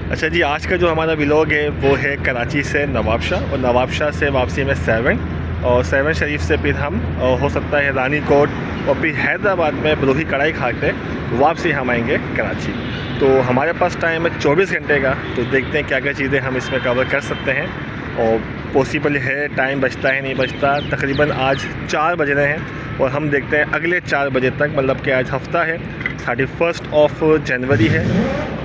अच्छा जी, आज का जो हमारा व्लॉग है वो है कराची से नवाबशाह, और नवाबशाह से वापसी में सेवन, और सेवन शरीफ से फिर हम हो सकता है रानी कोट, और फिर हैदराबाद में बरूही कढ़ाई खा के वापसी हम आएंगे कराची। तो हमारे पास टाइम है 24 घंटे का, तो देखते हैं क्या क्या चीज़ें हम इसमें कवर कर सकते हैं और पॉसिबल है, टाइम बचता है नहीं बचता। तकरीबन आज 4 बज रहे हैं और हम देखते हैं अगले 4 बजे तक, मतलब कि आज हफ्ता है, 31 जनवरी है,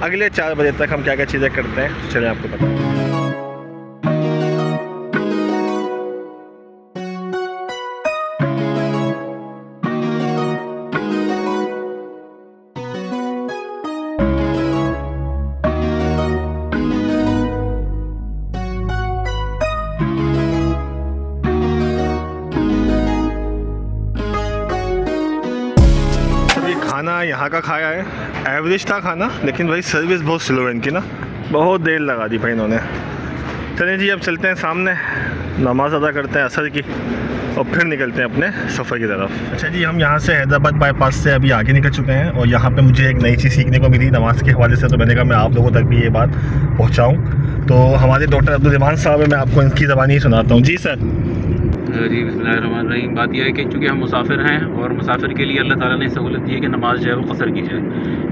अगले 4 बजे तक हम क्या क्या चीज़ें करते हैं चलिए आपको बताएं। खाना यहाँ का खाया है, एवरेज था खाना, लेकिन भाई सर्विस बहुत स्लो है इनकी ना, बहुत देर लगा दी भाई इन्होंने। चलिए जी, अब चलते हैं सामने, नमाज़ अदा करते हैं असर की और फिर निकलते हैं अपने सफ़र की तरफ। अच्छा जी, हम यहाँ से हैदराबाद बाईपास से अभी आगे निकल चुके हैं और यहाँ पे मुझे एक नई चीज़ सीखने को मिली नमाज़ के हवाले से, तो मैंने कहा मैं आप लोगों तक भी ये बात पहुँचाऊँ। तो हमारे डॉक्टर अब्दुल साहब है, मैं आपको इनकी ज़बानी ही सुनाता हूँ। जी सर। जी बिस्मिल्लाहिर्रहमानिर्रहीम। बात यह है कि चूँकि हम मुसाफिर हैं और मुसाफिर के लिए अल्लाह ताला ने सहूलत दी है कि नमाज़ जो है वो क़सर की जाए,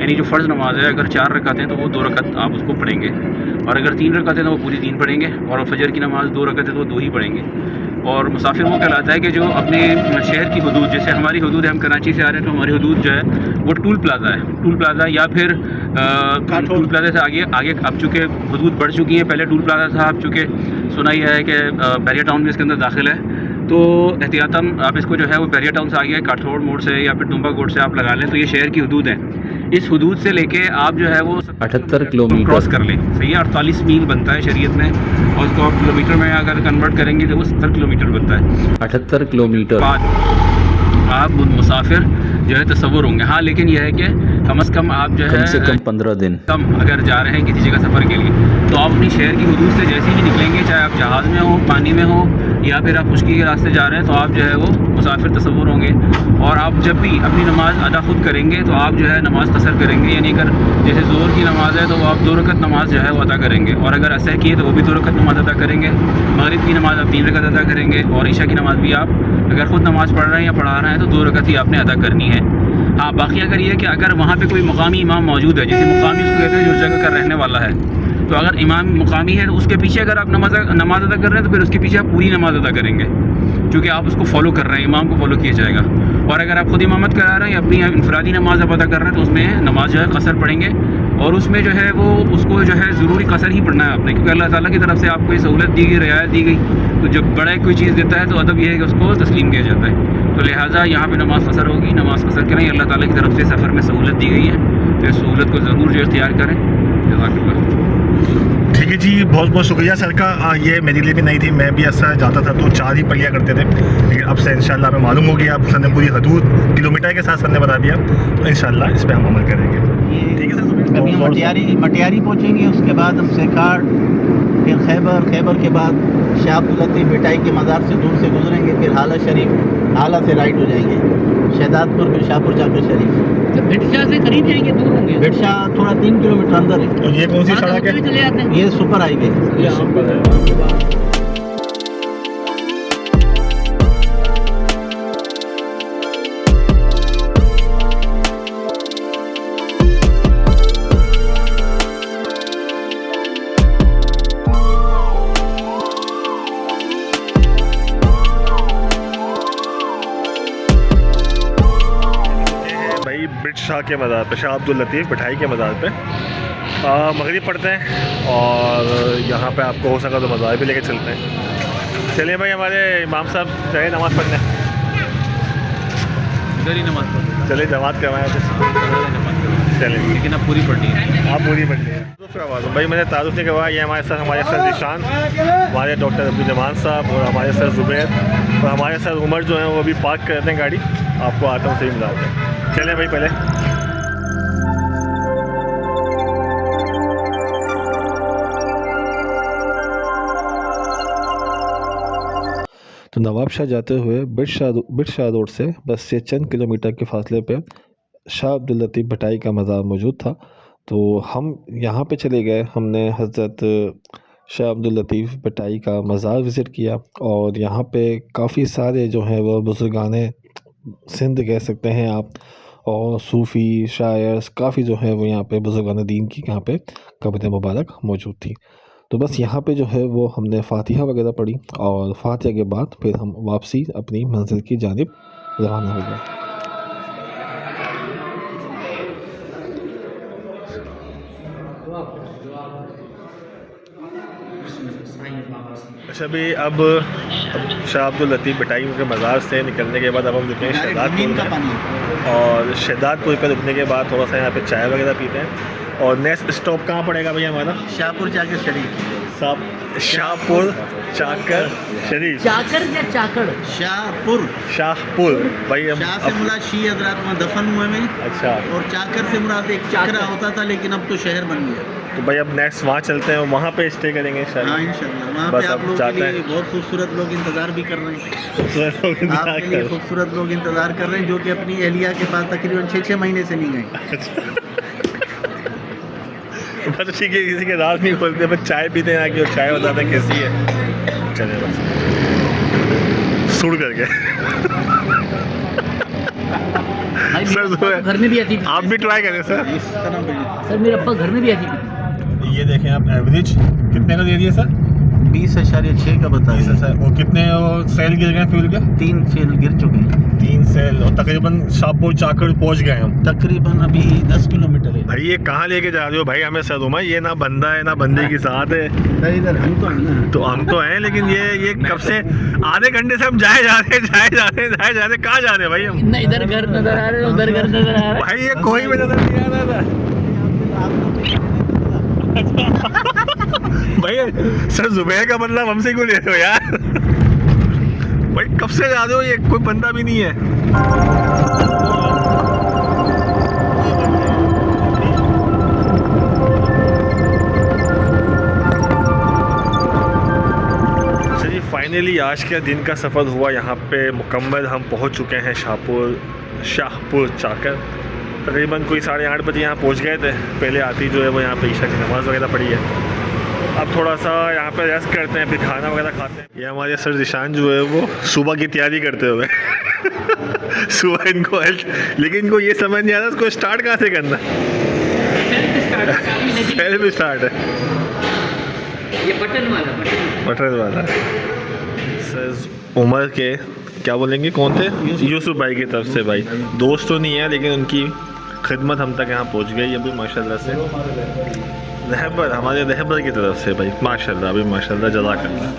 यानी जो फ़र्ज़ नमाज़ है अगर 4 रकात हैं तो वो 2 रकात आप उसको पढ़ेंगे, और अगर 3 रकात हैं तो वो पूरी 3 पढ़ेंगे, और फजर की नमाज़ 2 रकात है तो वो 2 ही पढ़ेंगे। और मुसाफिर वो कहलाता है कि जो अपने शहर की हदूद, जैसे हमारी हदूद है, हम कराची से आ रहे हैं तो हमारी हदूद जो है वो टूल प्लाज़ा है, टूल प्लाज़ा या फिर टूल प्लाज़ा से आगे आगे अब चूँकि हदूद बढ़ चुकी है। पहले टूल प्लाज़ा था, अब चूँकि सुना ही है कि बैरिया टाउन भी इसके अंदर दाखिल है, तो एहतियातन आप इसको जो है वो बैरिया टाउन से आगे काठौड़ मोड़ से या फिर डुम्बा कोट से आप लगा लें, तो ये शहर की हदूद है। इस हदूद से लेके आप जो है वो 78 किलोमीटर क्रॉस कर लें, सही है। 48 मील बनता है शरीयत में, और उसको आप किलोमीटर में अगर कन्वर्ट करेंगे तो वो 70 किलोमीटर बनता है। 78 किलोमीटर बाद आप मुसाफिर जो है तसव्वुर होंगे। हाँ, लेकिन यह है कि कम से कम आप जो है कम से कम 15 दिन कम अगर जा रहे हैं किसी जगह सफ़र के लिए, तो आप अपनी शहर की हदूद से जैसे ही निकलेंगे, चाहे आप जहाज़ में हो, पानी में हो, या फिर आप खुशकी के रास्ते जा रहे हैं, तो आप जो है वो मुसाफिर तसव्वुर होंगे। और आप जब भी अपनी नमाज़ अदा खुद करेंगे तो आप जो है नमाज़ कसर करेंगे, यानी अगर जैसे ज़ोहर की नमाज़ है तो आप 2 रकात नमाज़ जो है वो अदा करेंगे, और अगर असर की है तो वो भी 2 रकात नमाज़ अदा करेंगे। मगरिब की नमाज़ आप 3 रकात अदा करेंगे, और ईशा की नमाज़ भी आप अगर ख़ुद नमाज़ पढ़ रहे हैं या पढ़ा रहे हैं तो 2 रकात ही आपने अदा करनी है। हाँ, बाकी अगर ये कि अगर वहाँ पे कोई मुकामी इमाम मौजूद है, जैसे मुकामी उसको कहते हैं जो जगह का रहने वाला है, तो अगर इमाम मुकामी है तो उसके पीछे अगर आप नमाज अदा कर रहे हैं तो फिर उसके पीछे आप पूरी नमाज अदा करेंगे, क्योंकि आप उसको फॉलो कर रहे हैं, इमाम को फॉलो किया जाएगा। और अगर आप खुद इमामत करा रहे हैं या अपनी इनफरादी नमाज आप अदा कर रहे हैं तो उसमें नमाज जो है कसर पढ़ेंगे, और उसमें जो है वो उसको जो है ज़रूरी कसर ही पढ़ना है आपने, क्योंकि अल्लाह ताला की तरफ से आपको ये सहूलत दी गई, रियायत दी गई। तो जब बड़ा कोई चीज़ देता है तो अदब यह है कि उसको तस्लीम किया जाता है। तो लिहाजा यहाँ पे नमाज़ कसर होगी, नमाज़ कसर करें, अल्लाह ताला की तरफ से सफ़र में सहूलत दी गई है, तो इस सहूलत को ज़रूर जो इख्तियार करें। जज़ाकल्लाह। ठीक है जी, बहुत बहुत शुक्रिया सर का। ये मेरे लिए भी नहीं थी, मैं भी ऐसा जाता था तो 4 ही पढ़ लिया करते थे, लेकिन अब से इंशाल्लाह हमें मालूम हो गया, अब सर ने पूरी हदूद किलोमीटर के साथ सर ने बता दिया, तो इंशाल्लाह इस पर हम अमल करेंगे। ठीक है सर। कभी हम मटियारी पहुँचेंगे, उसके बाद हम सेखाड़, फिर खैबर के बाद शाह अब्दुल लतीफ़ भिटाई के मज़ार से दूर से गुजरेंगे, फिर हाला शरीफ, हाला से राइट हो जाएंगे, शहदादपुर, फिर शाहपुर जाकर शरीफ। भिटशा से करीब जाएंगे, दूर होंगे? भिटशा थोड़ा 3 किलोमीटर अंदर है। तो ये कौन सी सड़क है? चले जाते हैं। ये सुपर हाईवे है। बिट शाह के मज़ार पे, शाह अब्दुल लतीफ़ भिटाई के मज़ार पे मगरिब पढ़ते हैं, और यहाँ पे आपको हो सका तो मज़ार भी लेके चलते हैं। चलिए भाई, हमारे इमाम साहब चले नमाज़ पढ़ने, इधर ही नमाज़ पढ़ो, चलिए जमात करवाएं फिर। चलिए, लेकिन अब पूरी पढ़नी है। आप पूरी पढ़नी है। भाई मैंने तारुफ नहीं करवाया, ये हमारे सर निशान, हमारे डॉक्टर अब्दुल साहब, और हमारे सर ज़ुबैर, और हमारे सर उमर जो हैं वो अभी पार्क करते हैं गाड़ी, आपको आता हूँ सही मिलाते हैं। चलें भाई पहले। तो नवाबशाह जाते हुए बिट शाह रोड से बस से चंद किलोमीटर के फासले पे शाह अब्दुल लतीफ़ भिटाई का मज़ार मौजूद था। तो हम यहाँ पे चले गए, हमने हज़रत शाह अब्दुल लतीफ़ भटाई का मज़ार विज़िट किया और यहाँ पे काफ़ी सारे जो हैं वो बुज़ुर्गाने सिंध कह सकते हैं आप, और सूफ़ी शायर काफ़ी जो है वो यहाँ पे बुज़ुर्गाने दीन की यहाँ पे कब्रें मुबारक मौजूद थी। तो बस यहाँ पे जो है वो हमने फ़ातिहा वगैरह पढ़ी और फ़ातिहा के बाद फिर हम वापसी अपनी मंज़िल की जानिब रवाना हो गए। अच्छा भाई, अब शाह अब्दुल लतीफ़ भटाई के मज़ार से निकलने के बाद अब हम रुके हैं शहदादपुर में, और शहदादपुर पर रुकने के बाद थोड़ा सा यहाँ पे चाय वगैरह पीते हैं। और नेक्स्ट स्टॉप कहाँ पड़ेगा भैया हमारा? शाहपुर चाकर शरीफ। शाहपुर चाकर शरीफ। चाकर या चाकड़? शाहपुर भाई हम शाह से मुराद शी हज़रात वहाँ दफन हुए में। अच्छा। और चाकर से मुराद एक चक्रा होता था, लेकिन अब तो शहर बन गया। तो भाई अब नेक्स्ट वहाँ चलते हैं और वहाँ पे स्टे करेंगे शायद। हाँ इंशाल्लाह, वहाँ बस पे आप अब लोग के जाते लिए हैं। बहुत खूबसूरत लोग इंतज़ार भी कर रहे हैं। आपके लिए खूबसूरत लोग इंतज़ार कर रहे हैं, जो कि अपनी एहलिया के पास तकरीबन 6 महीने से नहीं गए। बस ठीक है, किसी के राज नहीं खोलते, बस चाय पीते हैं आके और चाय बताते हैं कैसी है। चले बस सुड़ करके। भाई सर मेरे जो है, अब्बा घर में भी ऐसी आप भी ट्राई करें सर। इस तरह पे सर मेरे अब्बा घर में भी ऐसी पीते। ये देखें आप, एवरेज कितने का दे दिए सर? 20.6 का बता सर सर, और कितने सेल गिर गए फ्यूल के? 3 फेल गिर चुके हैं 3 सेल, और तकरीबन शाहपुर चाकर पहुंच गए हम। तकरीबन अभी 10 किलोमीटर है। भाई ये कहाँ लेके जा रहे हो भाई हमें सदुमा? ये ना बंदा है ना बंदे की साथ है। इधर हम तो हैं ना। तो हम तो हैं, लेकिन ये कब से आधे घंटे से हम जाए जा रहे कहाँ जा रहे हैं भाई हम? ना इधर घर नजर आ रहे हैं, उधर घर नजर आ रहा है। भाई ये कोई भी नजर नहीं आ रहा था। भाई सर जुबैर का मतलब हमसे क्यों ले रहे हो यार? भाई कब से जा रहे हो? ये कोई बंदा भी नहीं है। चलिए फाइनली आज के दिन का सफ़र हुआ यहाँ पे मुकम्मल। हम पहुँच चुके हैं शाहपुर चाकर। तकरीबन कोई 8:30 बजे यहाँ पहुँच गए थे। पहले आती जो है वो यहाँ पे ईशा की नमाज़ वगैरह पढ़ी है। अब थोड़ा सा यहाँ पे रेस्ट करते हैं, फिर खाना वगैरह खाते हैं। ये हमारे सर जिशान जो है वो सुबह की तैयारी करते हुए सुबह इनको लेकिन इनको ये समझ नहीं आ रहा इसको स्टार्ट कहाँ से करना। पहले भी स्टार्ट है ये बटन वाला सर उमर के क्या बोलेंगे, कौन थे? यूसुफ भाई की तरफ से। भाई दोस्त तो नहीं है, लेकिन उनकी खिदमत हम तक यहाँ पहुँच गई अभी माशाल्लाह से। रहबर, हमारे रहबर की तरफ से भाई माशाल्लाह, अभी माशाल्लाह जज़ाकल्लाह।